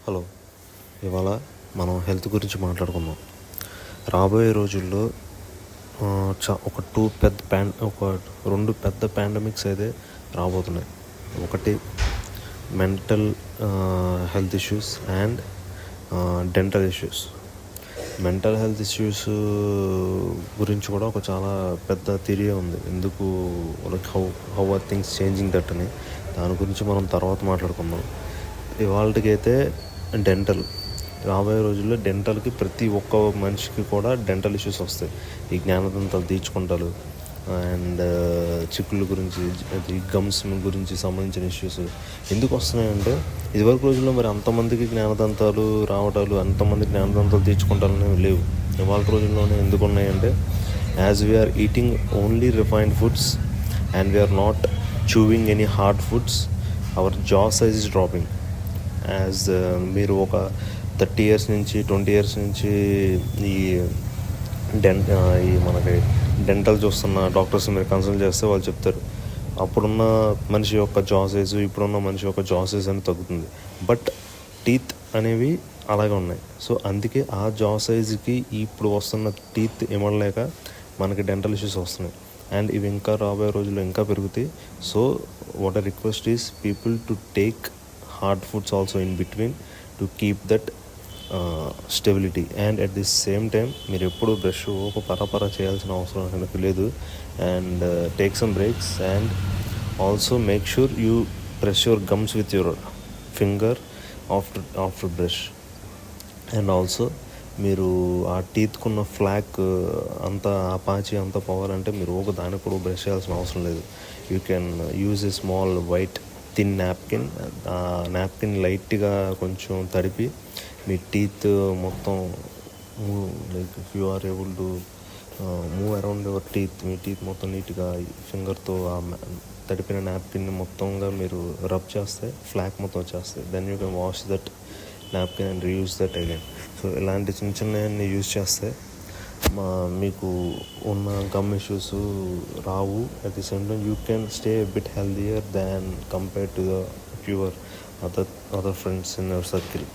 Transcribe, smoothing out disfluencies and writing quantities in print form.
Hello, ఇవాళ మనం health గురించి మాట్లాడుకుందాం. రాబోయే రోజుల్లో ఒక రెండు పెద్ద పాండమిక్స్ అయితే రాబోతున్నాయి. ఒకటి mental health issues and dental issues. Mental health issues గురించి కూడా ఒక చాలా పెద్ద థియరీ ఉంది, ఎందుకు how are things changing that అని. దాని గురించి మనం తర్వాత మాట్లాడుకుందాం. ఇవాళకైతే రాబోయే రోజుల్లో డెంటల్కి ప్రతి ఒక్క మనిషికి కూడా డెంటల్ ఇష్యూస్ వస్తాయి. ఈ జ్ఞానదంతాలు తీర్చుకుంటారు అండ్ చిక్కుళ్ళ గురించి, గమ్స్ గురించి సంబంధించిన ఇష్యూస్ ఎందుకు వస్తున్నాయంటే, ఇదివరకు రోజుల్లో మరి అంతమందికి జ్ఞానదంతాలు రావటాలు, అంతమంది జ్ఞానదంతాలు తీర్చుకుంటారని లేవు. ఇవాళ రోజుల్లోనే ఎందుకు ఉన్నాయంటే, as we're eating only refined foods and we're not chewing any hard foods, our jaw size is dropping. As మీరు ఒక 30 years నుంచి 20 years నుంచి ఈ మనకి డెంటల్ చూస్తున్న డాక్టర్స్ మీరు కన్సల్ట్ చేస్తే వాళ్ళు చెప్తారు, అప్పుడున్న మనిషి యొక్క జా సైజు ఇప్పుడున్న మనిషి యొక్క జా సైజ్ అని తగ్గుతుంది, బట్ టీత్ అనేవి అలాగే ఉన్నాయి. సో అందుకే ఆ జా సైజుకి ఇప్పుడు వస్తున్న టీత్ ఇవ్వలేక మనకి డెంటల్ ఇష్యూస్ వస్తున్నాయి. అండ్ ఇవి ఇంకా రాబోయే రోజుల్లో ఇంకా పెరుగుతాయి. So what I request is people to take hard foods also in between to keep that stability. And at the same time మీరు ఎప్పుడు బ్రష్ ఒక పరపర చేయాల్సిన అవసరం కనుక లేదు. And take some breaks and also make sure you brush your gums with your finger after brush. And also మీరు ఆ టీత్కున్న ఫ్లాక్ అంతా ఆపాచి అంతా పోవాలంటే మీరు ఒక దానికి కూడా బ్రష్ చేయాల్సిన అవసరం లేదు. You can use a small white thin napkin. ఆ నాప్కిన్ లైట్గా కొంచెం తడిపి మీ టీత్ మొత్తం like if you are able to move around your teeth, మీ టీత్ మొత్తం నీట్గా ఫింగర్తో ఆ తడిపిన నాప్కిన్ మొత్తంగా మీరు రబ్ చేస్తే ఫ్లాక్ మొత్తం వచ్చేస్తాయి. Then you can wash that napkin and reuse that again. So ఇలాంటి చిన్న చిన్నవన్నీ యూజ్ చేస్తే మీకు ఉన్న గమ్ ఇష్యూస్ రావు. At the same time you can stay bit healthier than compared to your other friends in your circle.